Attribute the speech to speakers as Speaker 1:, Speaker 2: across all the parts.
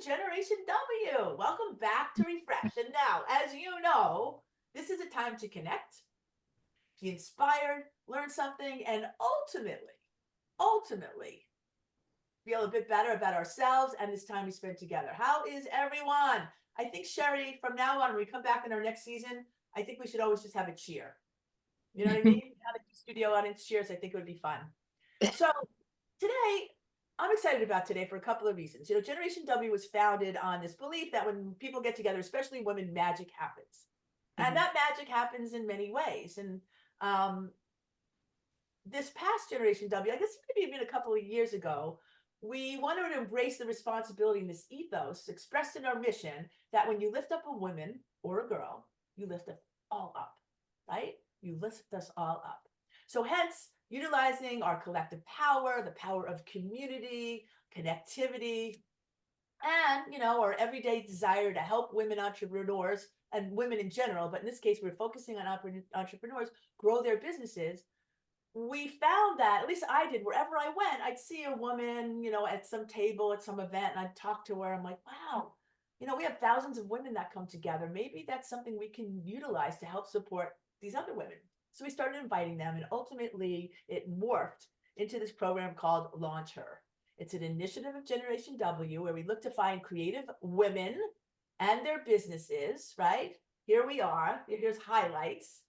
Speaker 1: joining Generation W. Welcome back to Refresh. And now, as you know, this is a time to connect, be inspired, learn something, and ultimately, feel a bit better about ourselves and this time we spent together. How is everyone? I think, Sherry, from now on, when we come back in our next season, I think we should always just have a cheer. You know what I mean? Have a studio audience cheers. I think it would be fun. So today, I'm excited about today for a couple of reasons. You know, Generation W was founded on this belief that when people get together, especially women, magic happens. And that magic happens in many ways. And um, this past Generation W, I guess maybe even a couple of years ago, we wanted to embrace the responsibility in this ethos expressed in our mission that when you lift up a woman or a girl, you lift us all up, right? You lift us all up. So hence, utilizing our collective power, the power of community, connectivity, and our everyday desire to help women entrepreneurs and women in general, but in this case, we're focusing on entrepreneurs grow their businesses. We found that, at least I did, wherever I went, I'd see a woman, at some table, at some event, and I'd talk to her. I'm like, wow, we have thousands of women that come together. Maybe that's something we can utilize to help support these other women. So we started inviting them, and ultimately it morphed into this program called Launch Her. It's an initiative of Generation W where we look to find creative women and their businesses, right? Here we are. Here's highlights.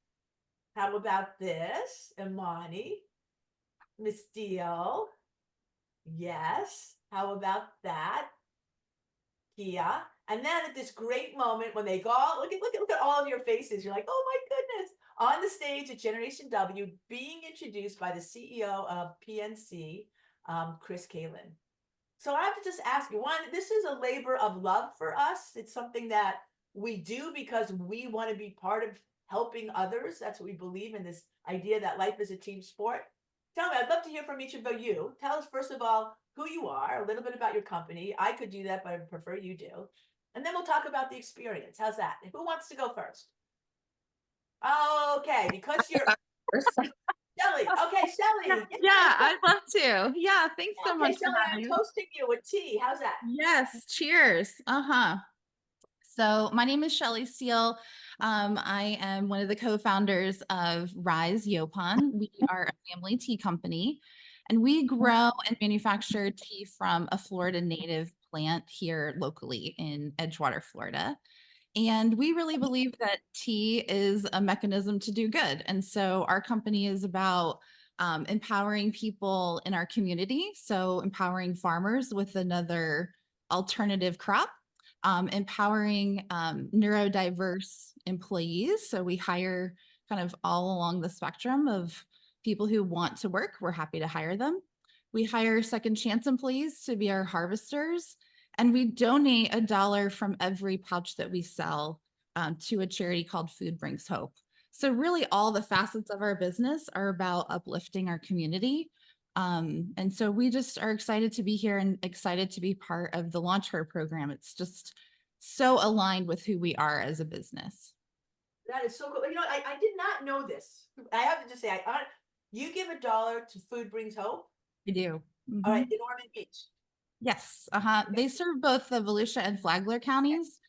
Speaker 1: How about this? Imani, Miss Deal. Yes. How about that? Kia. And then at this great moment when they go, look at all of your faces. You're like, oh my goodness. On the stage at Generation W, being introduced by the CEO of PNC, Chris Kalin. So I have to just ask you, one, this is a labor of love for us. It's something that we do because we want to be part of helping others. That's what we believe in, this idea that life is a team sport. Tell me, I'd love to hear from each of you. Tell us, first of all, who you are, a little bit about your company. I could do that, but I prefer you do. And then we'll talk about the experience. How's that? Who wants to go first? Okay, because you're Shelly. Okay, Shelly.
Speaker 2: Yeah, I'd love to. Yeah, thanks so
Speaker 1: Okay,
Speaker 2: much for
Speaker 1: Shelly, I'm
Speaker 2: having me.
Speaker 1: toasting you with tea. How's that?
Speaker 2: Yes, cheers. Uh-huh. So my name is Shelly Steele. I am one of the co-founders of Rise Yopon. We are a family tea company, and we grow and manufacture tea from a Florida native plant here locally in Edgewater, Florida. And we really believe that tea is a mechanism to do good. And so our company is about empowering people in our community. So empowering farmers with another alternative crop, empowering neurodiverse employees. So we hire kind of all along the spectrum of people who want to work. We're happy to hire them. We hire second chance employees to be our harvesters, and we donate $1 from every pouch that we sell to a charity called Food Brings Hope. So really all the facets of our business are about uplifting our community. And so we just are excited to be here and excited to be part of the Launch Her program. It's just so aligned with who we are as a business.
Speaker 1: That is so cool. I did not know this. I have to just say, you give $1 to Food Brings Hope.
Speaker 2: We do.
Speaker 1: All right,
Speaker 2: Mhm.
Speaker 1: in Ormond Beach.
Speaker 2: Yes. Uh-huh.
Speaker 1: Okay.
Speaker 2: They serve both the Volusia and Flagler counties.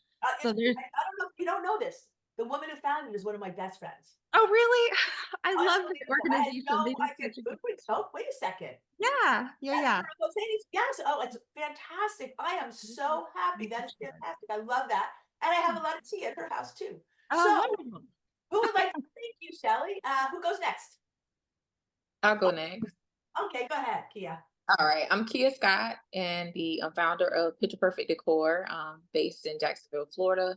Speaker 2: So there's,
Speaker 1: I don't know if you don't know this. The woman who founded it is one of my best friends.
Speaker 2: oh, really? I love the
Speaker 1: Unbelievable. I had
Speaker 2: organization.
Speaker 1: no
Speaker 2: They do
Speaker 1: idea.
Speaker 2: such a
Speaker 1: Food
Speaker 2: good,
Speaker 1: Brings Hope. Wait a second.
Speaker 2: yeah, yeah,
Speaker 1: That's
Speaker 2: yeah.
Speaker 1: where I'm saying. Yes. Oh, it's fantastic. I am so happy. That is fantastic. I love that. And I have a lot of tea at her house too. So,
Speaker 2: Oh, wonderful.
Speaker 1: who would like to thank you, Shelly? Who goes next?
Speaker 3: I'll go next.
Speaker 1: Okay, go ahead, Kia.
Speaker 3: All right, I'm Kia Scott and the founder of Picture Perfect Decor, based in Jacksonville, Florida.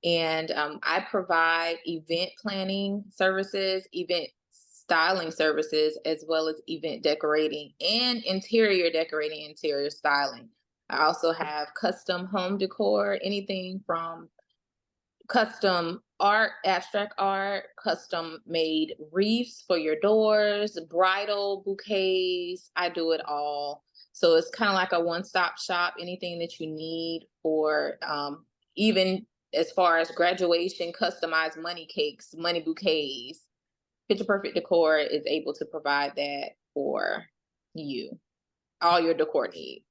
Speaker 3: And I provide event planning services, event styling services, as well as event decorating and interior decorating, interior styling. I also have custom home decor, anything from custom art, abstract art, custom made wreaths for your doors, bridal bouquets. I do it all. So it's kind of like a one-stop shop, anything that you need for even as far as graduation, customized money cakes, money bouquets. Picture Perfect Decor is able to provide that for you, all your decor needs.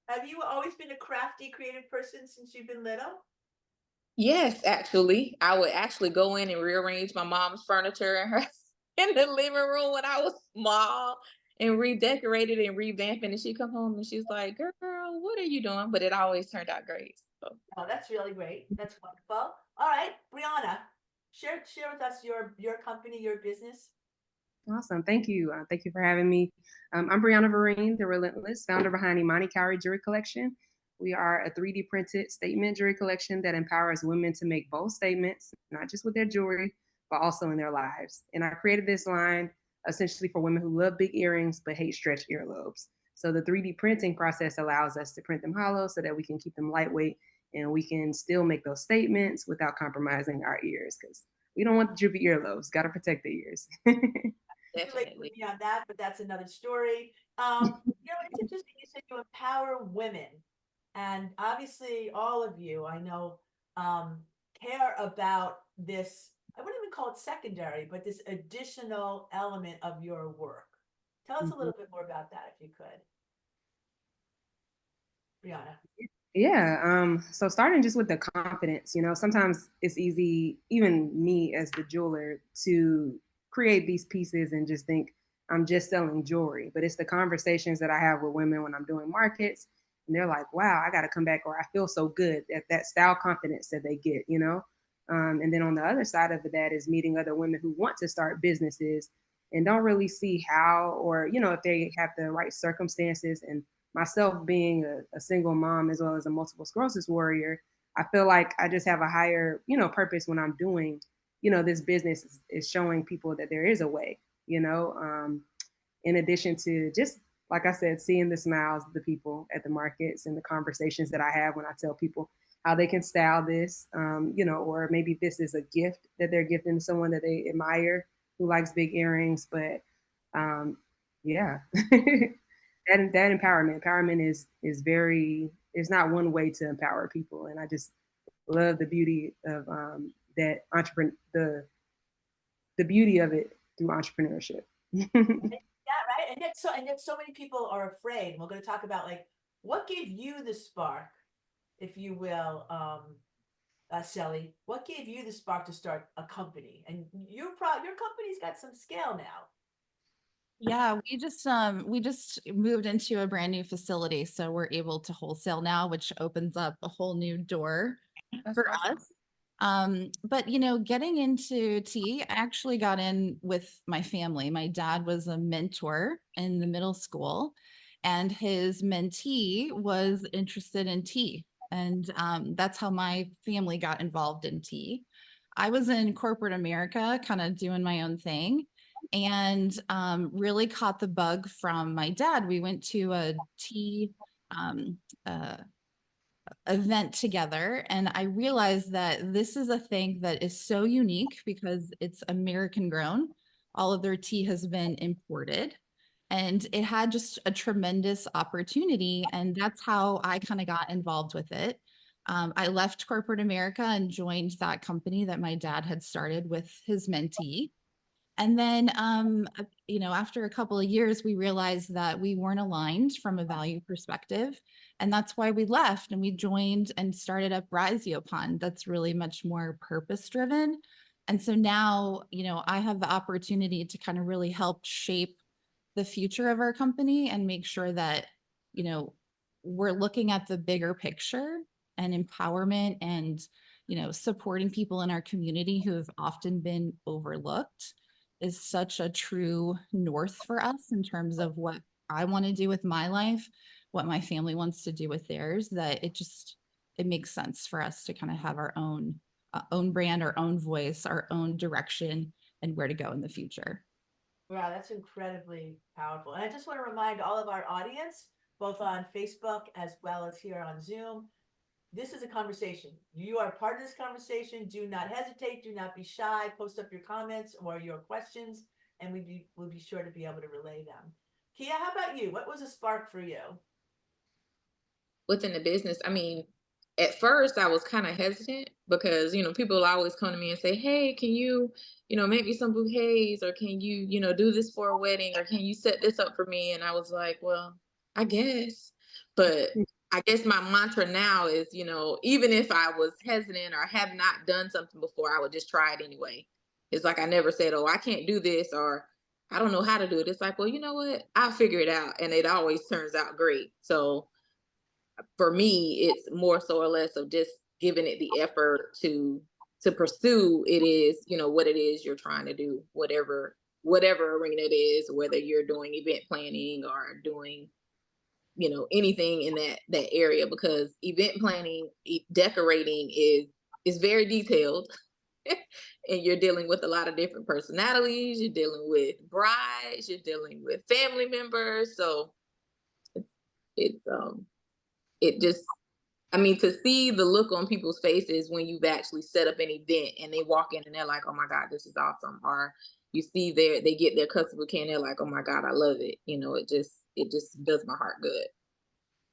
Speaker 1: Have you always been a crafty, creative person since you've been little?
Speaker 3: Yes, actually, I would actually go in and rearrange my mom's furniture in her in the living room when I was small and redecorate it and revamp it. And she'd come home and she's like, "Girl, what are you doing?" But it always turned out great. So
Speaker 1: Oh, that's really great. That's wonderful. All right, Brianna, share with us your company, your business.
Speaker 4: Awesome. Thank you. Thank you for having me. I'm Breonna Vereen, the Relentless, founder behind Imani Cowrie Jewelry Collection. We are a 3D printed statement jewelry collection that empowers women to make bold statements, not just with their jewelry, but also in their lives. And I created this line essentially for women who love big earrings but hate stretched earlobes. So the 3D printing process allows us to print them hollow so that we can keep them lightweight and we can still make those statements without compromising our ears because we don't want the droopy earlobes. Got to protect the ears.
Speaker 1: You like
Speaker 3: definitely.
Speaker 1: me on that, but that's another story. It's interesting. You said you empower women, and obviously, all of you, I know, care about this. I wouldn't even call it secondary, but this additional element of your work. Tell us a
Speaker 4: Mhm.
Speaker 1: little bit more about that, if you could, Brianna.
Speaker 4: Yeah. So starting just with the confidence, sometimes it's easy, even me as the jeweler, to create these pieces and just think I'm just selling jewelry. But it's the conversations that I have with women when I'm doing markets, and they're like, "Wow, I got to come back," or "I feel so good." That style confidence that they get. And then on the other side of that is meeting other women who want to start businesses and don't really see how, or if they have the right circumstances. And myself being a single mom as well as a multiple sclerosis warrior, I feel like I just have a higher, purpose when I'm doing, this business is showing people that there is a way, in addition to just, like I said, seeing the smiles of the people at the markets and the conversations that I have when I tell people how they can style this, or maybe this is a gift that they're gifting to someone that they admire who likes big earrings. But yeah, that empowerment is very, it's not one way to empower people, and I just love the beauty of that entrepreneur the beauty of it through entrepreneurship.
Speaker 1: Yeah, right. And yet so many people are afraid. And we're going to talk about like what gave you the spark, if you will, Shelly. What gave you the spark to start a company? And your company's got some scale now.
Speaker 2: Yeah, we just moved into a brand new facility, so we're able to wholesale now, which opens up a whole new door
Speaker 3: That's
Speaker 2: for
Speaker 3: awesome.
Speaker 2: us. But getting into tea, I actually got in with my family. My dad was a mentor in the middle school, and his mentee was interested in tea. And that's how my family got involved in tea. I was in corporate America, kind of doing my own thing, and really caught the bug from my dad. We went to a tea um, uh, event together, and I realized that this is a thing that is so unique because it's American grown. All of their tea has been imported, and it had just a tremendous opportunity. And that's how I kind of got involved with it. I left corporate America and joined that company that my dad had started with his mentee. And then, after a couple of years, we realized that we weren't aligned from a value perspective. And that's why we left and we joined and started up Rise Pond. That's really much more purpose driven. And so now, I have the opportunity to kind of really help shape the future of our company and make sure that, you know, we're looking at the bigger picture and empowerment and, supporting people in our community who have often been overlooked is such a true north for us in terms of what I want to do with my life, what my family wants to do with theirs, that it makes sense for us to kind of have our own brand, our own voice, our own direction, and where to go in the future.
Speaker 1: Wow, that's incredibly powerful. And I just want to remind all of our audience, both on Facebook as well as here on Zoom, this is a conversation. You are part of this conversation. Do not hesitate. Do not be shy. Post up your comments or your questions, and we'll be sure to be able to relay them. Kia, how about you? What was a spark for you?
Speaker 3: Within the business, I mean, at first I was kind of hesitant because, people will always come to me and say, "Hey, can you, make me some bouquets, or can you, do this for a wedding, or can you set this up for me?" And I was like, "Well, I guess." But I guess my mantra now is, even if I was hesitant or have not done something before, I would just try it anyway. It's like I never said, oh, I can't do this, or I don't know how to do it. It's like, well, you know what? I'll figure it out. And it always turns out great. So for me, it's more so or less of just giving it the effort to pursue it is, what it is you're trying to do, whatever arena it is, whether you're doing event planning or doing anything in that area, because event planning, decorating is very detailed. And you're dealing with a lot of different personalities, you're dealing with brides, you're dealing with family members, so it's it just, I mean, to see the look on people's faces when you've actually set up an event and they walk in and they're like, oh my God, this is awesome. Or you see they get their customer care and they're like, oh my God, I love it. It just does my heart good.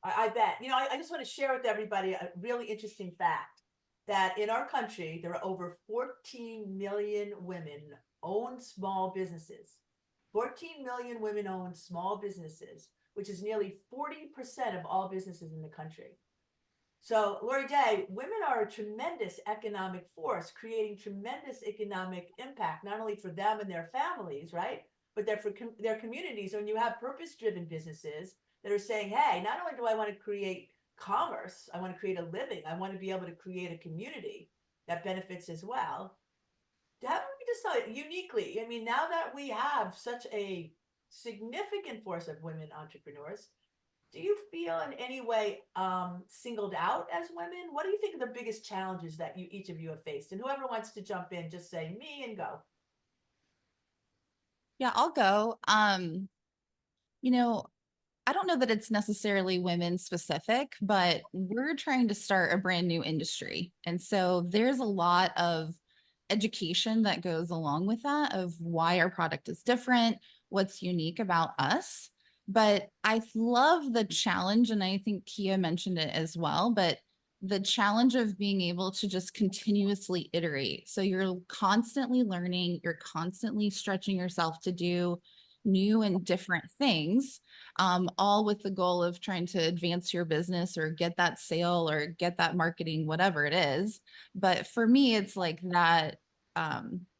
Speaker 1: I bet. I just want to share with everybody a really interesting fact that in our country, there are over 14 million women own small businesses. 14 million women own small businesses, which is nearly 40% of all businesses in the country. So, Lori Day, women are a tremendous economic force, creating tremendous economic impact, not only for them and their families, right? But they're for their communities. When you have purpose-driven businesses that are saying, hey, not only do I want to create commerce, I want to create a living, I want to be able to create a community that benefits as well. Haven't we decided uniquely? I mean, now that we have such a significant force of women entrepreneurs, do you feel in any way singled out as women? What do you think are the biggest challenges that each of you have faced? And whoever wants to jump in, just say me and go.
Speaker 2: Yeah, I'll go. You know, I don't know that it's necessarily women specific, but we're trying to start a brand new industry. And so there's a lot of education that goes along with that of why our product is different, what's unique about us. But I love the challenge, and I think Kia mentioned it as well, but the challenge of being able to just continuously iterate. So you're constantly learning, you're constantly stretching yourself to do new and different things, all with the goal of trying to advance your business or get that sale or get that marketing, whatever it is. But for me, it's like that.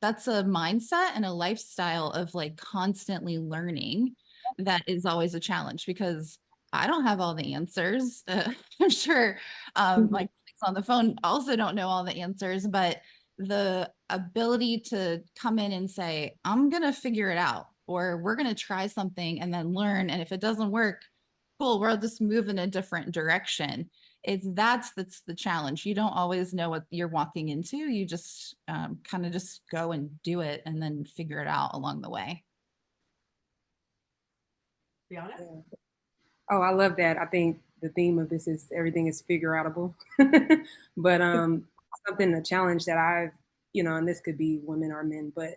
Speaker 2: That's a mindset and a lifestyle of like constantly learning that is always a challenge because I don't have all the answers. I'm sure my colleagues on the phone also don't know all the answers, but the ability to come in and say, I'm going to figure it out, or we're going to try something and then learn. And if it doesn't work, cool, we'll just move in a different direction. That's the challenge. You don't always know what you're walking into. You just kind of just go and do it and then figure it out along the way.
Speaker 1: Breonna?
Speaker 4: Yeah. Oh, I love that. I think the theme of this is everything is figure outable. But something, a challenge that I've, and this could be women or men, but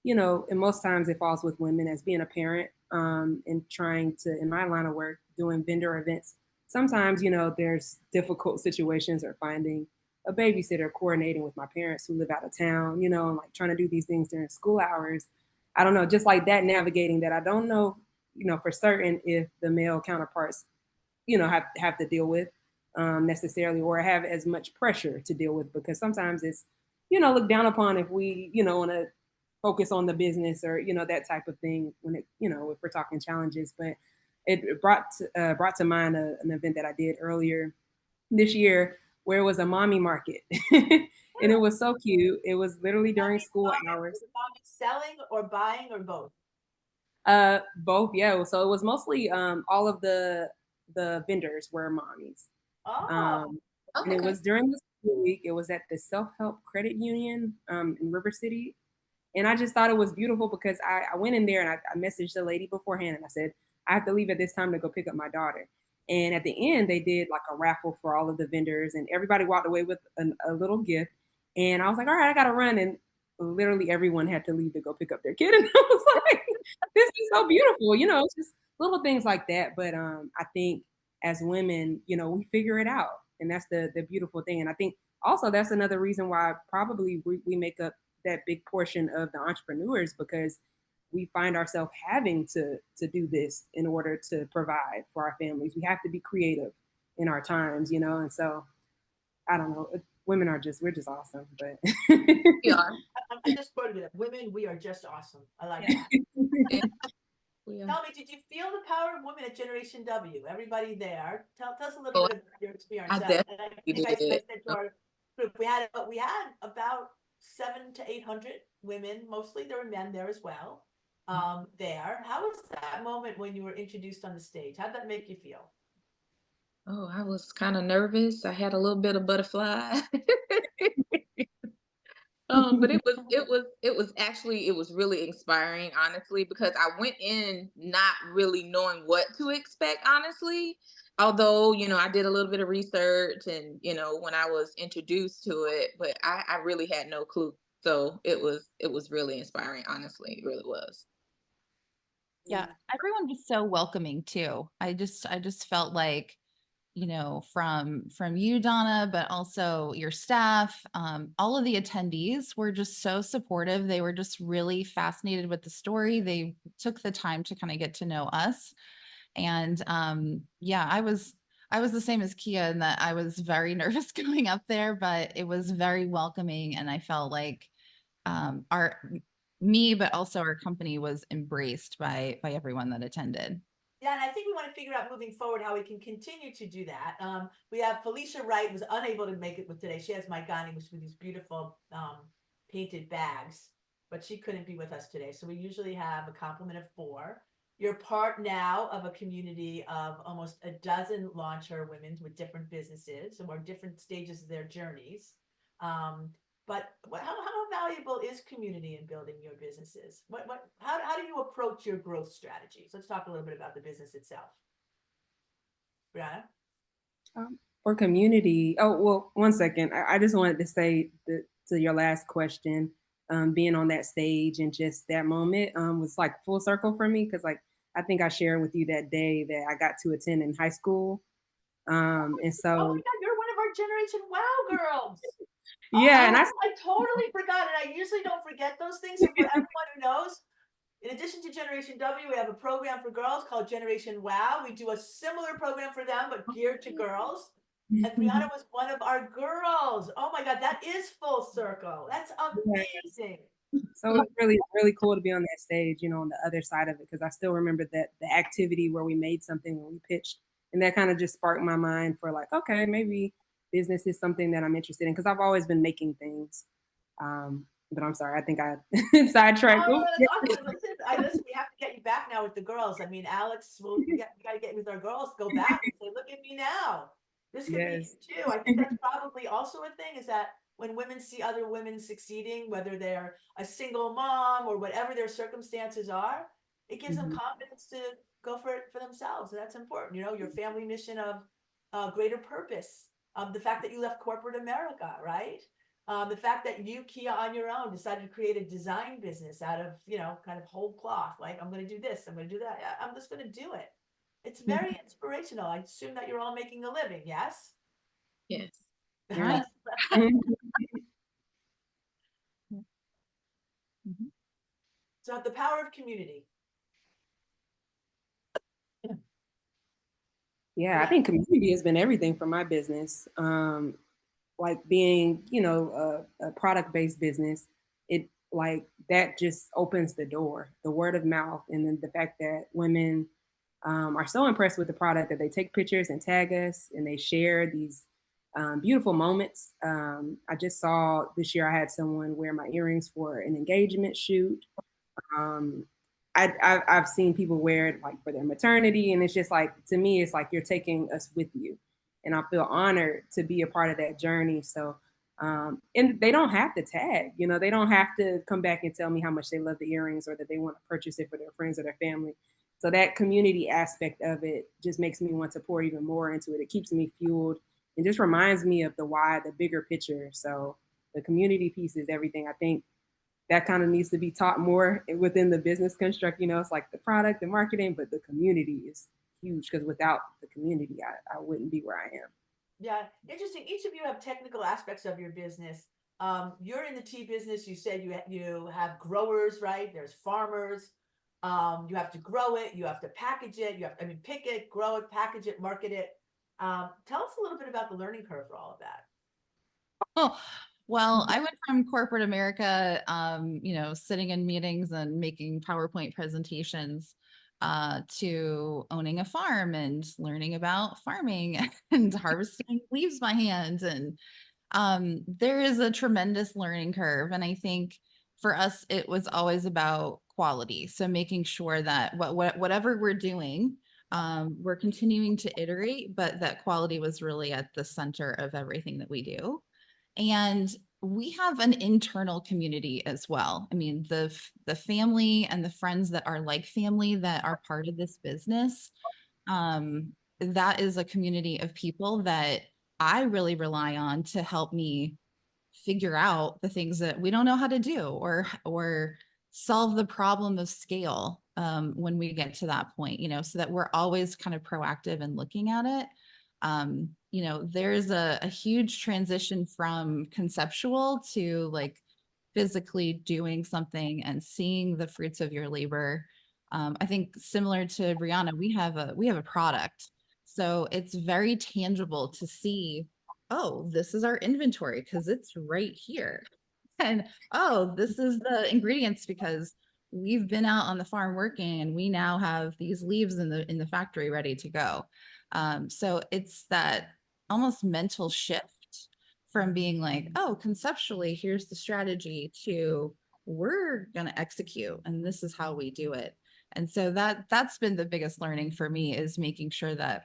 Speaker 4: and most times it falls with women as being a parent, and trying to, in my line of work, doing vendor events. Sometimes, there's difficult situations or finding a babysitter, coordinating with my parents who live out of town, and like trying to do these things during school hours. I don't know, just like that, navigating that. I don't know, for certain if the male counterparts, have to deal with necessarily, or have as much pressure to deal with, because sometimes it's, looked down upon if we, want to focus on the business or, that type of thing when it, if we're talking challenges. But it brought to mind an event that I did earlier this year where it was a mommy market. And it was so cute. It was literally during school hours.
Speaker 1: Mommy selling or buying or both?
Speaker 4: Both, yeah. So it was mostly all of the vendors were mommies.
Speaker 1: Oh,
Speaker 4: And it was during the school week. It was at the Self-Help Credit Union in River City. And I just thought it was beautiful because I went in there and I messaged the lady beforehand and I said, I have to leave at this time to go pick up my daughter. And at the end, they did like a raffle for all of the vendors and everybody walked away with a little gift. And I was like, all right, I got to run. And literally everyone had to leave to go pick up their kid. And I was like, this is so beautiful. It's just little things like that. But I think as women, we figure it out. And that's the beautiful thing. And I think also that's another reason why probably we make up that big portion of the entrepreneurs, because we find ourselves having to do this in order to provide for our families. We have to be creative in our times, you know. And so I don't know, women are just, we're just awesome. But
Speaker 3: We are.
Speaker 1: I just quoted it. Women, we are just awesome. I like that.
Speaker 3: We are.
Speaker 1: Tell me, did you feel the power of women at Generation W? Everybody there, tell us a little
Speaker 3: Oh,
Speaker 1: bit about your experience.
Speaker 3: I
Speaker 1: And I
Speaker 3: definitely
Speaker 1: think I
Speaker 3: did.
Speaker 1: said to our group, we had about 700 to 800 women, mostly there were men there as well. There, how was that moment when you were introduced on the stage? How'd that make you feel?
Speaker 3: Oh, I was kind of nervous. I had a little bit of butterfly. But it was really inspiring, honestly, because I went in not really knowing what to expect, honestly. Although, I did a little bit of research and, when I was introduced to it, but I really had no clue. So it was really inspiring, honestly. It really was.
Speaker 2: Yeah, everyone was so welcoming too. I just felt like, from you, Donna, but also your staff, all of the attendees were just so supportive. They were just really fascinated with the story. They took the time to kind of get to know us. And yeah, I was the same as Kia in that I was very nervous going up there, but it was very welcoming, and I felt like our me, but also our company was embraced by everyone that attended.
Speaker 1: Yeah, and I think we want to figure out moving forward how we can continue to do that. We have Felicia Wright was unable to make it with today. She has Maigani, which with these beautiful painted bags, but she couldn't be with us today. So we usually have a complement of 4. You're part now of a community of almost a dozen launcher women with different businesses or different stages of their journeys. But how valuable is community in building your businesses? How do you approach your growth strategies? Let's talk a little bit about the business itself. Breonna?
Speaker 4: For community, oh, well, one second. I just wanted to say that to your last question, being on that stage and just that moment was like full circle for me because, like, I think I shared with you that day that I got to attend in high school. And
Speaker 1: Oh my
Speaker 4: so,
Speaker 1: God, you're one of our Generation Wow girls.
Speaker 4: yeah, and
Speaker 1: I totally forgot it. I usually don't forget those things. So for everyone who knows, in addition to Generation W, we have a program for girls called Generation Wow. We do a similar program for them, but geared to girls. And Breonna was one of our girls. Oh my God, that is full circle. That's amazing.
Speaker 4: so it was really, really cool to be on that stage, you know, on the other side of it, because I still remember that the activity where we made something when we pitched, and that kind of just sparked my mind for like, okay, maybe business is something that I'm interested in because I've always been making things. But I'm sorry, I think I sidetracked.
Speaker 1: Oh, that's awesome. Listen, we have to get you back now with the girls. I mean, Alex, we got to get you with our girls, go back and say, look at me now. This could be
Speaker 4: Yes.
Speaker 1: you too. I think that's probably also a thing is that when women see other women succeeding, whether they're a single mom or whatever their circumstances are, it gives them
Speaker 4: Mhm.
Speaker 1: confidence to go for it for themselves. And that's important. You know, your family mission of greater purpose, the fact that you left corporate America, right? The fact that you, Kia, on your own decided to create a design business out of, kind of whole cloth. Like, I'm going to do this, I'm going to do that. Yeah, I'm just going to do it. It's very inspirational. I assume that you're all making a living, yes?
Speaker 3: Yes.
Speaker 4: Yeah.
Speaker 2: Mhm.
Speaker 1: So the power of community.
Speaker 4: Yeah, I think community has been everything for my business. Like being, you know, a product-based business, it like that just opens the door, the word of mouth, and then the fact that women are so impressed with the product that they take pictures and tag us, and they share these beautiful moments. I just saw this year I had someone wear my earrings for an engagement shoot. Um, I've seen people wear it like for their maternity, and it's just like, to me, it's like you're taking us with you, and I feel honored to be a part of that journey. So, and they don't have to tag, you know, they don't have to come back and tell me how much they love the earrings or that they want to purchase it for their friends or their family. So that community aspect of it just makes me want to pour even more into it. It keeps me fueled and just reminds me of the why, the bigger picture. So the community piece is everything. I think that kind of needs to be taught more within the business construct. You know, it's like the product, the marketing, but the community is huge because without the community, I wouldn't be where I am.
Speaker 1: Yeah, interesting. Each of you have technical aspects of your business. You're in the tea business. You said you have growers, right? There's farmers. You have to grow it. You have to package it. You have, I mean, pick it, grow it, package it, market it. Tell us a little bit about the learning curve for all of that.
Speaker 2: Oh, well, I went from corporate America, sitting in meetings and making PowerPoint presentations, to owning a farm and learning about farming and harvesting leaves by hand. And there is a tremendous learning curve. And I think for us, it was always about quality. So making sure that whatever we're doing, we're continuing to iterate, but that quality was really at the center of everything that we do. And we have an internal community as well. I mean, the family and the friends that are like family that are part of this business, that is a community of people that I really rely on to help me figure out the things that we don't know how to do, or solve the problem of scale, when we get to that point, so that we're always kind of proactive and looking at it. There's a huge transition from conceptual to like physically doing something and seeing the fruits of your labor. I think similar to Breonna, we have a product. So it's very tangible to see, oh, this is our inventory because it's right here. And oh, this is the ingredients because we've been out on the farm working and we now have these leaves in the factory ready to go. So it's that almost mental shift from being like, oh, conceptually, here's the strategy, to we're going to execute and this is how we do it. And so that's been the biggest learning for me, is making sure that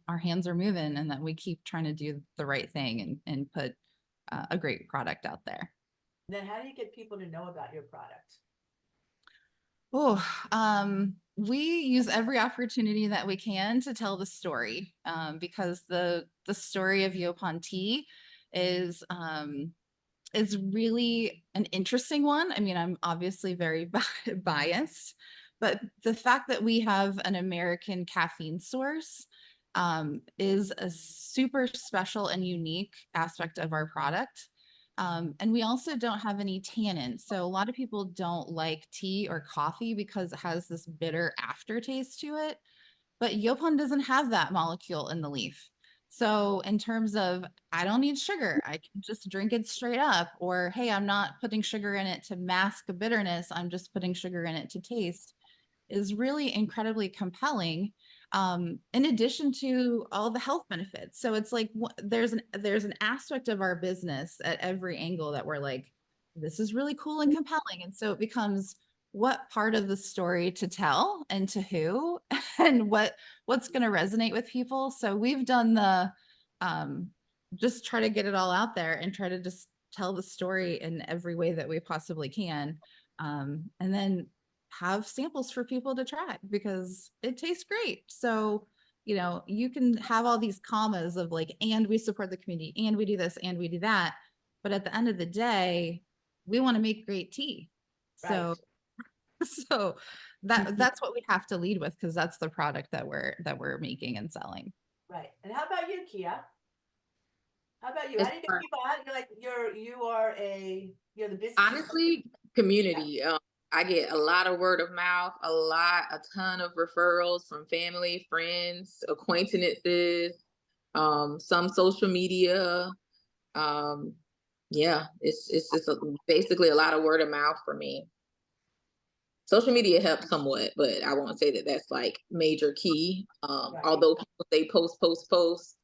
Speaker 2: our hands are moving and that we keep trying to do the right thing and put a great product out there.
Speaker 1: Then how do you get people to know about your product?
Speaker 2: Oh, we use every opportunity that we can to tell the story, because the story of Yopan tea is really an interesting one. I mean, I'm obviously very biased, but the fact that we have an American caffeine source, is a super special and unique aspect of our product. And we also don't have any tannin. So a lot of people don't like tea or coffee because it has this bitter aftertaste to it. But Yopan doesn't have that molecule in the leaf. So in terms of, I don't need sugar, I can just drink it straight up. Or, hey, I'm not putting sugar in it to mask a bitterness, I'm just putting sugar in it to taste, is really incredibly compelling. In addition to all the health benefits. So it's like there's an aspect of our business at every angle that we're like, this is really cool and compelling. And so it becomes, what part of the story to tell and to who, and what's going to resonate with people. So we've done the just try to get it all out there and try to just tell the story in every way that we possibly can. And then have samples for people to try because it tastes great. So, you can have all these commas of like, and we support the community, and we do this, and we do that. But at the end of the day, we want to make great tea. So,
Speaker 1: Right.
Speaker 2: so that's what we have to lead with, because that's the product that we're making and selling.
Speaker 1: Right. And how about you, Kia? How about you? How
Speaker 3: It's
Speaker 1: do you get people? How do you like you're the business?
Speaker 3: honestly community. I get a lot of word of mouth, a ton of referrals from family, friends, acquaintances, some social media. Yeah, it's just basically a lot of word of mouth for me. Social media helps somewhat, but I won't say that that's like major key.
Speaker 1: Right.
Speaker 3: Although people say post,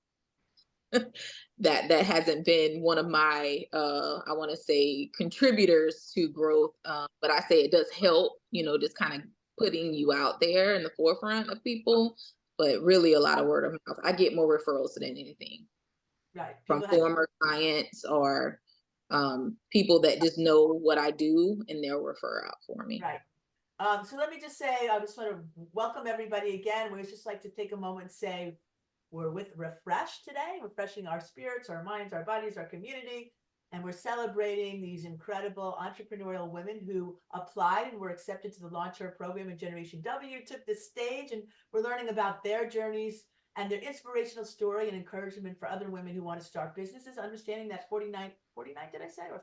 Speaker 3: that hasn't been one of my I want to say contributors to growth, but I say it does help, just kind of putting you out there in the forefront of people. But really a lot of word of mouth. I get more referrals than anything
Speaker 1: Right.
Speaker 3: from former clients or people that just know what I do and they'll refer out for me.
Speaker 1: Right. So let me just say, I just want to welcome everybody again. We just like to take a moment and say we're with Refresh today, refreshing our spirits, our minds, our bodies, our community. And we're celebrating these incredible entrepreneurial women who applied and were accepted to the Launch Her program in Generation W, took the stage, and we're learning about their journeys and their inspirational story and encouragement for other women who want to start businesses, understanding that 49, did I say, or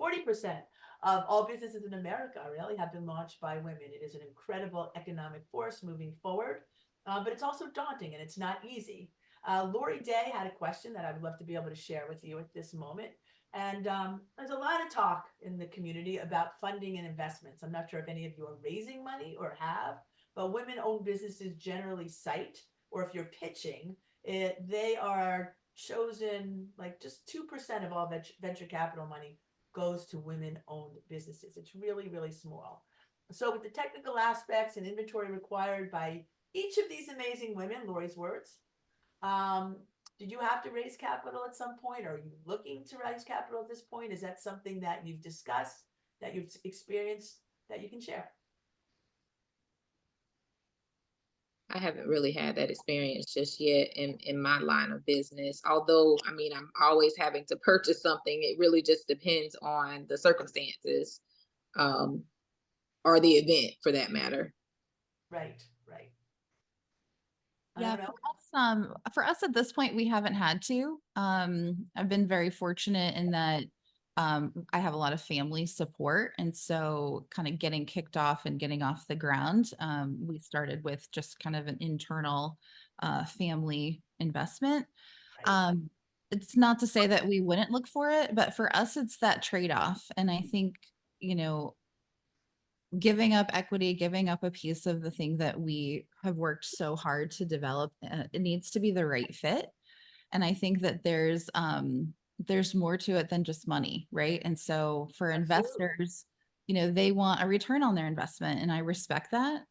Speaker 1: 40% of all businesses in America really have been launched by women. It is an incredible economic force moving forward, but it's also daunting and it's not easy. Lori Day had a question that I would love to be able to share with you at this moment. And there's a lot of talk in the community about funding and investments. I'm not sure if any of you are raising money or have, but women-owned businesses generally cite, or if you're pitching, they are chosen like just 2% of all venture capital money goes to women-owned businesses. It's really, really small. So with the technical aspects and inventory required by each of these amazing women, Lori's words, did you have to raise capital at some point? Are you looking to raise capital at this point? Is that something that you've discussed, that you've experienced, that you can share?
Speaker 3: I haven't really had that experience just yet in my line of business. Although, I mean, I'm always having to purchase something. It really just depends on the circumstances, or the event for that matter.
Speaker 1: Right, right. I
Speaker 2: Yeah,
Speaker 1: don't know.
Speaker 2: for us at this point, we haven't had to. I've been very fortunate in that I have a lot of family support. And so kind of getting kicked off and getting off the ground, we started with just kind of an internal family investment.
Speaker 1: Right.
Speaker 2: It's not to say that we wouldn't look for it, but for us, it's that trade-off. And I think, you know, giving up equity, giving up a piece of the thing that we have worked so hard to develop, it needs to be the right fit. And I think that there's more to it than just money, right? And so for
Speaker 1: Absolutely.
Speaker 2: investors, you know, they want a return on their investment, and I respect that.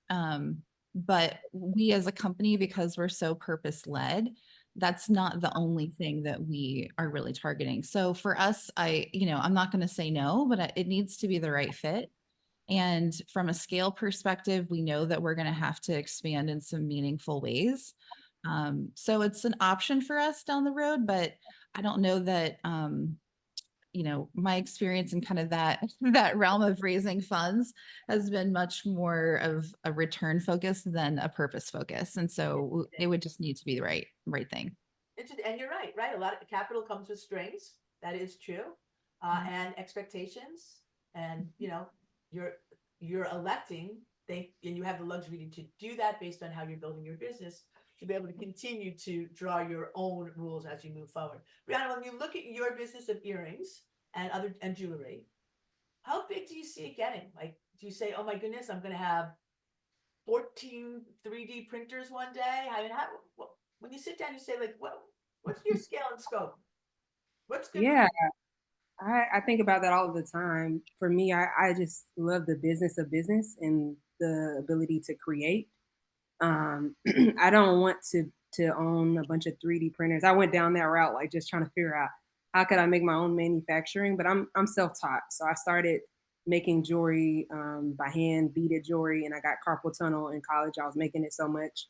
Speaker 2: But we as a company, because we're so purpose-led, that's not the only thing that we are really targeting. So for us, I'm not going to say no, but it needs to be the right fit. And from a scale perspective, we know that we're going to have to expand in some meaningful ways. So it's an option for us down the road, but I don't know that, my experience in kind of that that realm of raising funds has been much more of a return focus than a purpose focus. And so it would just need to be the right thing.
Speaker 1: And you're right, right? A lot of capital comes with strings. That is true. And expectations. And, you're electing, and you have the luxury to do that based on how you're building your business, to be able to continue to draw your own rules as you move forward. Breonna, when you look at your business of earrings and jewelry, how big do you see it getting? Like, do you say, oh my goodness, I'm going to have 14 3D printers one day? I mean, when you sit down, you say, like, what's your scale and scope? What's good?
Speaker 4: Yeah, I think about that all the time. For me, I just love the business of business and the ability to create. I don't want to own a bunch of 3D printers. I went down that route, like just trying to figure out how could I make my own manufacturing. But I'm self-taught, so I started making jewelry by hand, beaded jewelry, and I got carpal tunnel in college. I was making it so much,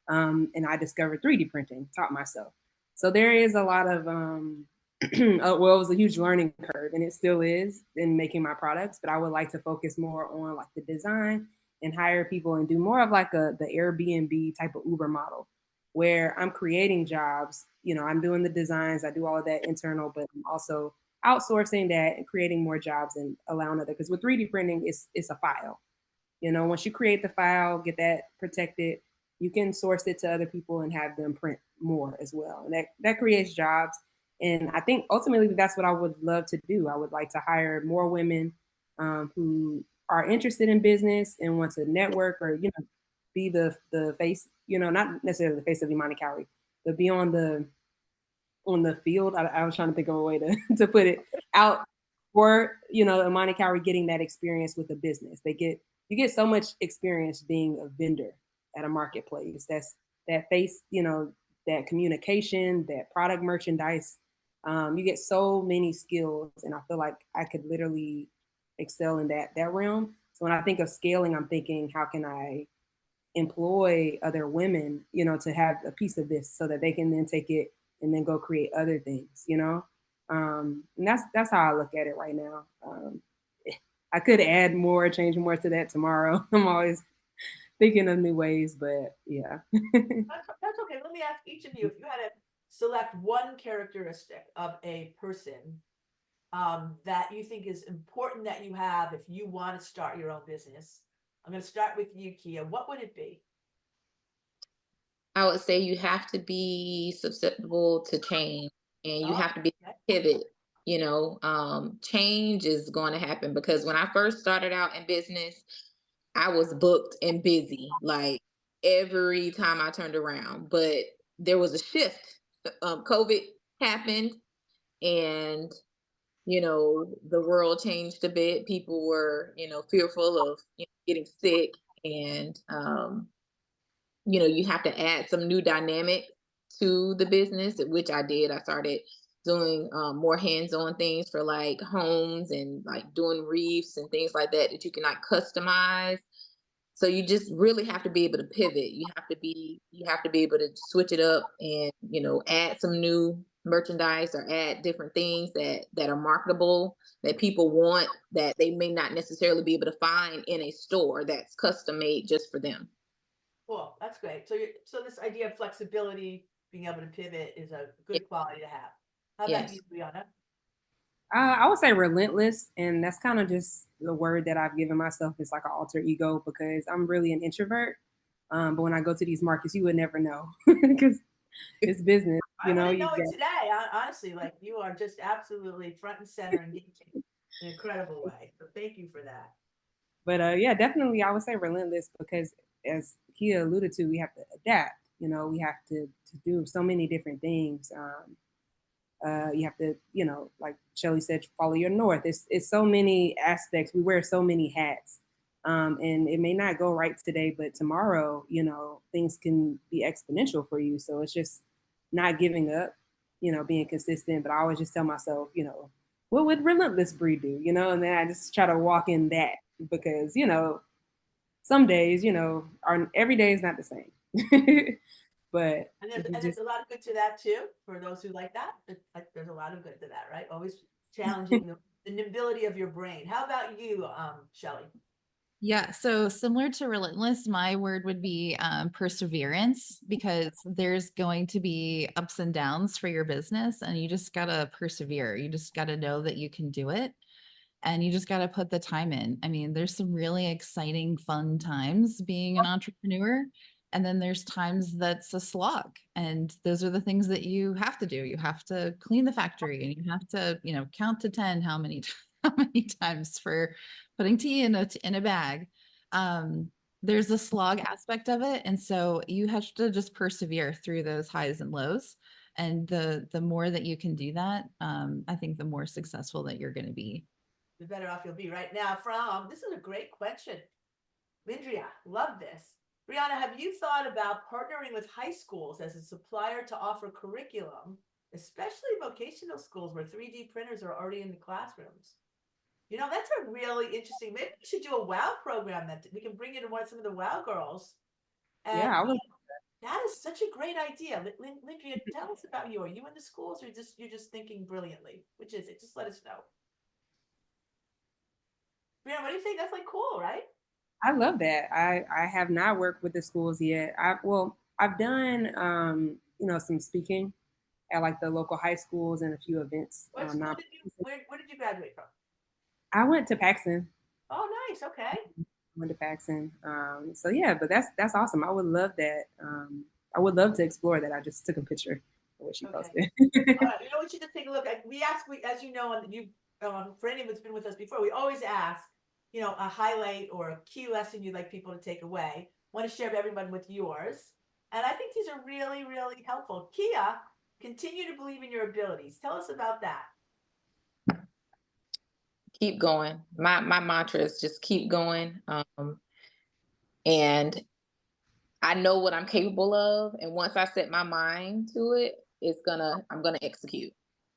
Speaker 4: and I discovered 3D printing, taught myself. So there is a lot of well, it was a huge learning curve, and it still is in making my products. But I would like to focus more on like the design and hire people and do more of like the Airbnb type of Uber model, where I'm creating jobs. I'm doing the designs, I do all of that internal, but I'm also outsourcing that and creating more jobs and allowing other. Because with 3D printing, it's a file. Once you create the file, get that protected, you can source it to other people and have them print more as well. And that creates jobs. And I think ultimately that's what I would love to do. I would like to hire more women who are interested in business and want to network or, be the face, not necessarily the face of Imani Cowrie, but be on the field. I was trying to think of a way to, to put it out for, Imani Cowrie getting that experience with the business. You get so much experience being a vendor at a marketplace. That's that face, that communication, that product merchandise. You get so many skills, and I feel like I could literally excel in that realm. So when I think of scaling, I'm thinking, how can I employ other women, to have a piece of this so that they can then take it and then go create other things. And that's how I look at it right now. I could add more, change more to that tomorrow. I'm always thinking of new ways, but yeah.
Speaker 1: That's okay. Let me ask each of you, if you had to select one characteristic of a person that you think is important that you have if you want to start your own business. I'm going to start with you, Kia. What would it be?
Speaker 3: I would say you have to be susceptible to change, and you
Speaker 1: Oh,
Speaker 3: have to be
Speaker 1: okay.
Speaker 3: pivot. Change is going to happen, because when I first started out in business, I was booked and busy like every time I turned around. But there was a shift. COVID happened, and the world changed a bit. People were, fearful of getting sick, and you have to add some new dynamic to the business, which I did. I started doing more hands-on things for like homes, and like doing reefs and things like that you can like customize. So you just really have to be able to pivot. You have to be able to switch it up, and add some new merchandise, or add different things that are marketable, that people want, that they may not necessarily be able to find in a store that's custom made just for them.
Speaker 1: Cool. That's great. So this idea of flexibility, being able to pivot, is a good quality to have. How about
Speaker 3: Yes.
Speaker 1: you, Breonna?
Speaker 4: I would say relentless, and that's kind of just the word that I've given myself. It's like an alter ego, because I'm really an introvert. But when I go to these markets, you would never know because it's business.
Speaker 1: I wouldn't
Speaker 4: You
Speaker 1: know it
Speaker 4: get,
Speaker 1: today. Honestly, like you are just absolutely front and center, engaging in an incredible way. So thank you for that.
Speaker 4: but yeah, definitely, I would say relentless, because as Kia alluded to, we have to adapt. We have to do so many different things. You have to, like Shelly said, follow your north. It's so many aspects. We wear so many hats, and it may not go right today, but tomorrow, things can be exponential for you. So it's just not giving up, being consistent. But I always just tell myself, what would relentless breed do, and then I just try to walk in that, because some days, are every day is not the same. But
Speaker 1: And
Speaker 4: if you
Speaker 1: there's
Speaker 4: just
Speaker 1: a lot of good to that too, for those who like that. There's a lot of good to that, right? Always challenging the nimbility of your brain. How about you, Shelly?
Speaker 2: Yeah, so similar to relentless, my word would be perseverance, because there's going to be ups and downs for your business, and you just gotta persevere. You just gotta know that you can do it, and you just gotta put the time in. I mean, there's some really exciting, fun times being an entrepreneur, and then there's times that's a slog, and those are the things that you have to do. You have to clean the factory, and you have to, count to 10 how many how many times for putting tea in a bag. There's a slog aspect of it, and so you have to just persevere through those highs and lows. And the more that you can do that, I think the more successful that you're going to be.
Speaker 1: The better off you'll be. Right now, from this is a great question, Lindria. Love this. Breonna, have you thought about partnering with high schools as a supplier to offer curriculum, especially vocational schools where 3D printers are already in the classrooms? That's a really interesting. Maybe we should do a WOW program that we can bring in some of the WOW girls. And
Speaker 4: yeah, I would.
Speaker 1: that is such a great idea. Lindria, tell us about you. Are you in the schools, or you're just thinking brilliantly? Which is it? Just let us know. Brianna, what do you think? That's like cool, right?
Speaker 4: I love that. I have not worked with the schools yet. I've done some speaking at like the local high schools and a few events.
Speaker 1: What school did you where did you graduate from?
Speaker 4: I went to Paxson.
Speaker 1: Oh, nice. Okay.
Speaker 4: Went to Paxson. So yeah, but that's awesome. I would love that. I would love to explore that. I just took a picture of what she
Speaker 1: Okay.
Speaker 4: posted.
Speaker 1: All right. We should just take a look. As you know, and for anyone who's been with us before, we always ask, a highlight or a key lesson you'd like people to take away. Want to share everyone with yours. And I think these are really, really helpful. Kia, continue to believe in your abilities. Tell us about that.
Speaker 3: Keep going. My mantra is just keep going. And I know what I'm capable of, and once I set my mind to it, I'm gonna execute.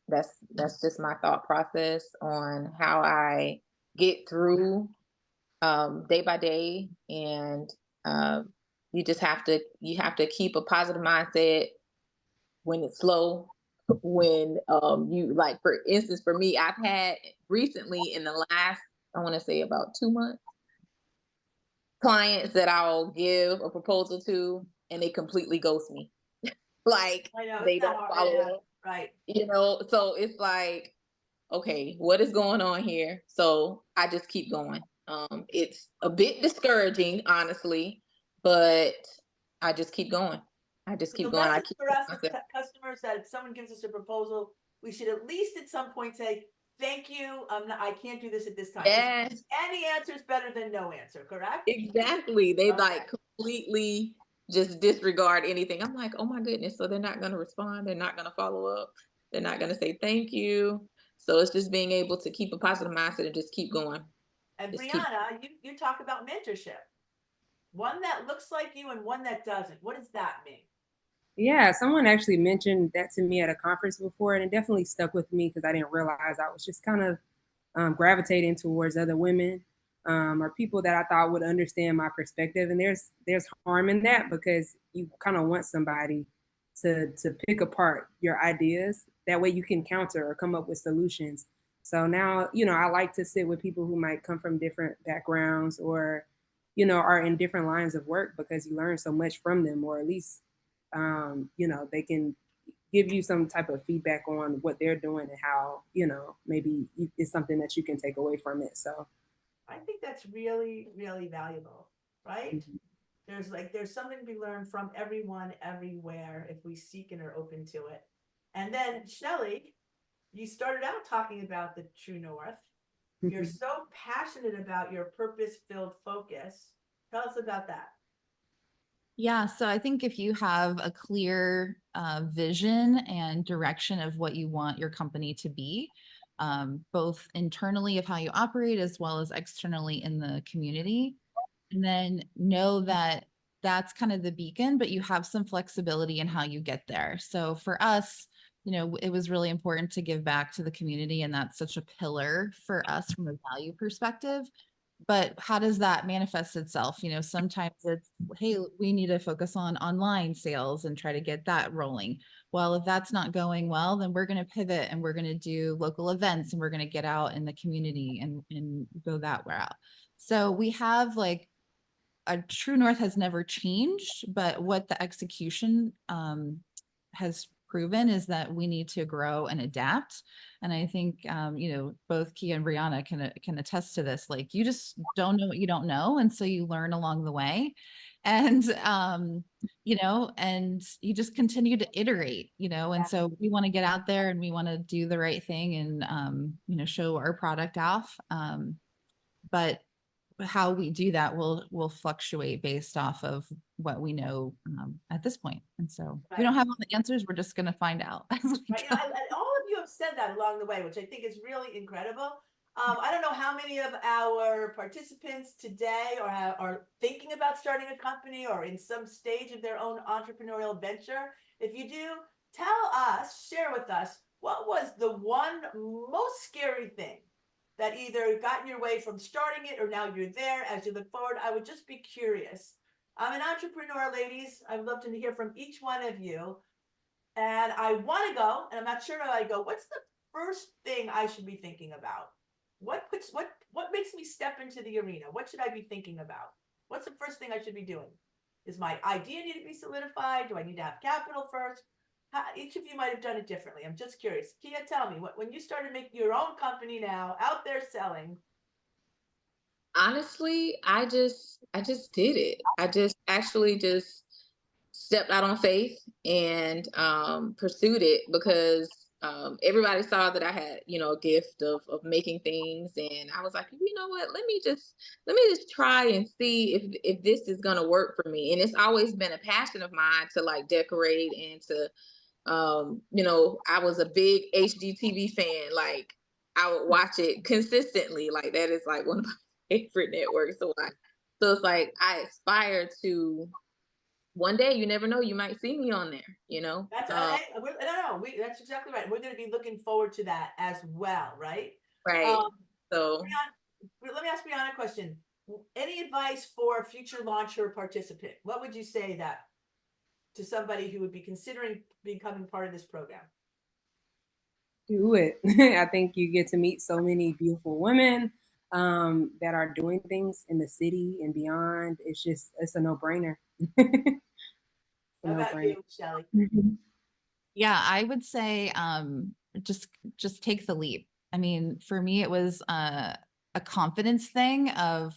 Speaker 3: That's just my thought process on how I get through day by day. And you have to keep a positive mindset when it's slow. When you, like, for instance, for me, I've had recently, in the last, I want to say about 2 months, clients that I'll give a proposal to, and they completely ghost me. Like,
Speaker 1: I know it's
Speaker 3: they
Speaker 1: not
Speaker 3: don't
Speaker 1: hard.
Speaker 3: follow
Speaker 1: Yeah,
Speaker 3: up,
Speaker 1: right.
Speaker 3: so it's like, okay, what is going on here? So I just keep going. It's a bit discouraging, honestly, but I just keep going. I just
Speaker 1: So
Speaker 3: keep
Speaker 1: the
Speaker 3: going. I
Speaker 1: message
Speaker 3: keep
Speaker 1: for us as
Speaker 3: myself.
Speaker 1: customers, that if someone gives us a proposal, we should at least at some point say, thank you, I can't do this at this time. 'Cause
Speaker 3: Yes,
Speaker 1: any answer is better than no answer, correct?
Speaker 3: exactly. They
Speaker 1: Okay.
Speaker 3: like completely just disregard anything. I'm like, oh my goodness. So they're not going to respond. They're not going to follow up. They're not going to say thank you. So it's just being able to keep a positive mindset and just keep going.
Speaker 1: And
Speaker 3: Just keep.
Speaker 1: Breonna, you talk about mentorship. One that looks like you and one that doesn't. What does that mean?
Speaker 4: Yeah, someone actually mentioned that to me at a conference before, and it definitely stuck with me because I didn't realize I was just kind of gravitating towards other women or people that I thought would understand my perspective. And there's harm in that because you kind of want somebody to pick apart your ideas. That way you can counter or come up with solutions. So now, I like to sit with people who might come from different backgrounds or, are in different lines of work because you learn so much from them, or at least, they can give you some type of feedback on what they're doing and how, maybe it's something that you can take away from it. So
Speaker 1: I think that's really, really valuable, right? There's something to be learned from everyone, everywhere, if we seek and are open to it. And then Shelley, you started out talking about the true north. You're so passionate about your purpose-filled focus. Tell us about that.
Speaker 2: Yeah, so I think if you have a clear vision and direction of what you want your company to be, both internally of how you operate as well as externally in the community, and then know that that's kind of the beacon, but you have some flexibility in how you get there. So for us, it was really important to give back to the community, and that's such a pillar for us from a value perspective. But how does that manifest itself? Sometimes it's, hey, we need to focus on online sales and try to get that rolling. Well, if that's not going well, then we're going to pivot and we're going to do local events and we're going to get out in the community and go that route. So we have like a true north has never changed, but what the execution has proven is that we need to grow and adapt. And I think both Kia and Brianna can attest to this. Like, you just don't know what you don't know, and so you learn along the way, and and you just continue to iterate. And so we want to get out there and we want to do the right thing and show our product off. But how we do that will fluctuate based off of what we know at this point. And so we don't have all the answers. We're just going to find out.
Speaker 1: Right, and all of you have said that along the way, which I think is really incredible. I don't know how many of our participants today are thinking about starting a company or in some stage of their own entrepreneurial venture. If you do, tell us, share with us, what was the one most scary thing that either got in your way from starting it or now you're there as you look forward? I would just be curious. I'm an entrepreneur, ladies. I'd love to hear from each one of you. And I want to go, and I'm not sure how I go. What's the first thing I should be thinking about? What makes me step into the arena? What should I be thinking about? What's the first thing I should be doing? Is my idea need to be solidified? Do I need to have capital first? Each of you might have done it differently. I'm just curious. Kia, tell me, when you started making your own company now, out there selling.
Speaker 3: Honestly, I just did it. I just actually just stepped out on faith and pursued it because everybody saw that I had, a gift of making things, and I was like, you know what? Let me just try and see if this is gonna work for me. And it's always been a passion of mine to like decorate and to I was a big HGTV fan. Like, I would watch it consistently. Like, that is like one of my favorite networks to watch. So it's like I aspire to one day, you never know, you might see me on there.
Speaker 1: That's no, that's exactly right. We're going to be looking forward to that as well, right?
Speaker 3: Right.
Speaker 1: Um,
Speaker 3: So
Speaker 1: Let me ask Brianna a question. Any advice for a future launcher participant? What would you say that to somebody who would be considering becoming part of this program?
Speaker 4: do it. I think you get to meet so many beautiful women that are doing things in the city and beyond. It's a no-brainer.
Speaker 1: How about you, Shelley?
Speaker 2: Yeah, I would say just take the leap. I mean, for me, it was a confidence thing of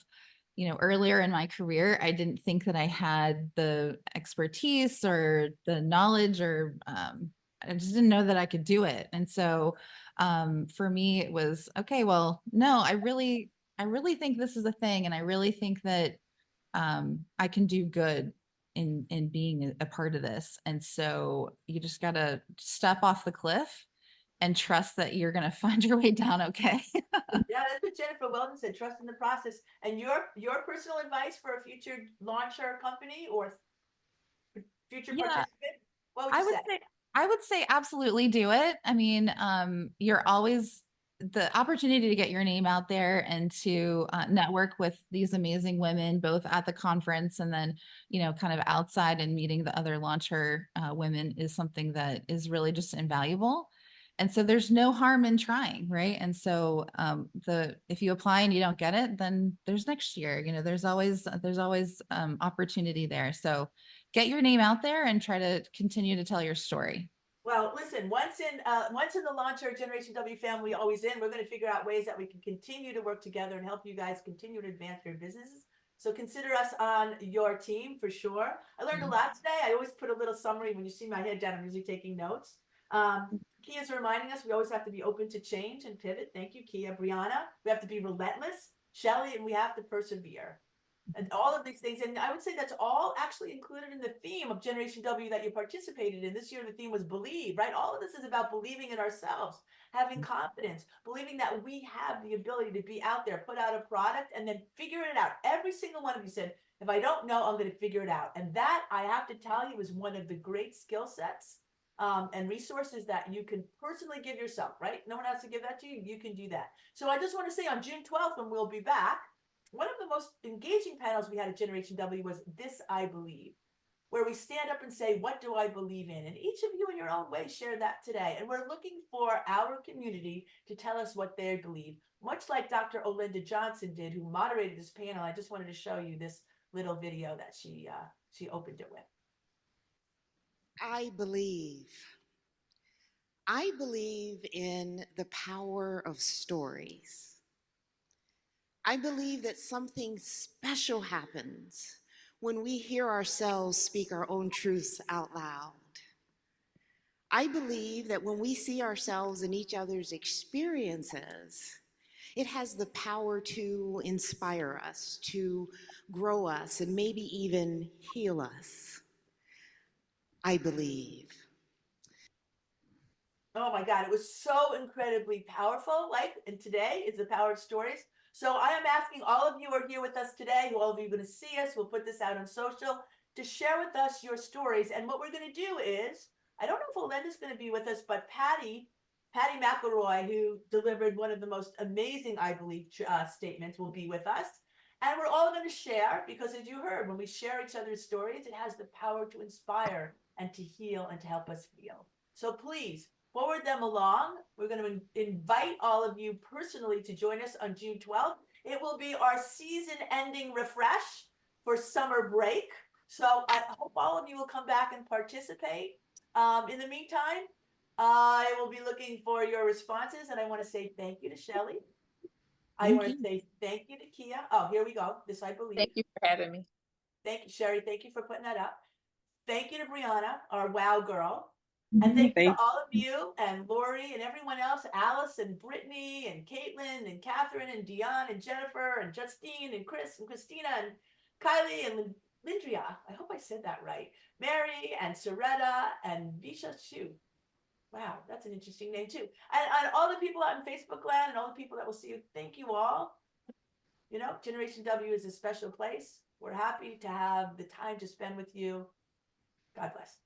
Speaker 2: earlier in my career, I didn't think that I had the expertise or the knowledge, or I just didn't know that I could do it. And so for me, it was, okay, well, no, I really think this is a thing. And I really think that I can do good in being a part of this. And so you just got to step off the cliff and trust that you're going to find your way down okay.
Speaker 1: Yeah, that's what Jennifer Weldon said, trust in the process. And your personal advice for a future launcher company or future
Speaker 2: Yeah,
Speaker 1: participant, what would
Speaker 2: I
Speaker 1: you
Speaker 2: would
Speaker 1: say?
Speaker 2: say I would say absolutely do it. I mean, you're always the opportunity to get your name out there and to network with these amazing women, both at the conference and then, kind of outside and meeting the other launcher women, is something that is really just invaluable. And so there's no harm in trying, right? And so if you apply and you don't get it, then there's next year. There's always opportunity there. So get your name out there and try to continue to tell your story.
Speaker 1: Well, listen, once in the launcher Generation W family, always in, we're going to figure out ways that we can continue to work together and help you guys continue to advance your businesses. So consider us on your team for sure. I learned a lot today. I always put a little summary when you see my head down. I'm usually taking notes. Kia's reminding us we always have to be open to change and pivot. Thank you, Kia. Breonna, we have to be relentless. Shelly, and we have to persevere. And all of these things, and I would say that's all actually included in the theme of Generation W that you participated in. This year, the theme was believe, right? All of this is about believing in ourselves, having confidence, believing that we have the ability to be out there, put out a product, and then figure it out. Every single one of you said, if I don't know, I'm going to figure it out. And that, I have to tell you, is one of the great skill sets and resources that you can personally give yourself, right? No one has to give that to you. You can do that. So I just want to say on June 12th, when we'll be back, one of the most engaging panels we had at Generation W was This I Believe, where we stand up and say, what do I believe in? And each of you in your own way share that today. And we're looking for our community to tell us what they believe, much like Dr. Orender Johnson did, who moderated this panel. I just wanted to show you this little video that she opened it with.
Speaker 5: I believe. I believe in the power of stories. I believe that something special happens when we hear ourselves speak our own truths out loud. I believe that when we see ourselves in each other's experiences, it has the power to inspire us, to grow us, and maybe even heal us. I believe.
Speaker 1: Oh my God, it was so incredibly powerful. Like, and today is the power of stories. So I am asking all of you who are here with us today, who all of you are going to see us, we'll put this out on social, to share with us your stories. And what we're going to do is, I don't know if Olenda's going to be with us, but Patty McElroy, who delivered one of the most amazing, I believe, statements, will be with us. And we're all going to share, because as you heard, when we share each other's stories, it has the power to inspire and to heal and to help us feel. So please, forward them along. We're going to invite all of you personally to join us on June 12th. It will be our season-ending refresh for summer break. So I hope all of you will come back and participate. In the meantime, I will be looking for your responses, and I want to say thank you to Shelly. I want to say thank you to Kia. Oh, here we go. This I believe.
Speaker 3: Thank you for having me.
Speaker 1: Thank you, Sherry. Thank you for putting that up. Thank you to Breonna, our wow girl. And thank you to all of you and Lori and everyone else, Alice and Brittany and Caitlin and Catherine and Dion and Jennifer and Justine and Chris and Christina and Kylie and Lindria. I hope I said that right. Mary and Soretta and Visha Shu. Wow, that's an interesting name too. And all the people out in Facebook land and all the people that will see you, thank you all. You know, Generation W is a special place. We're happy to have the time to spend with you. God bless.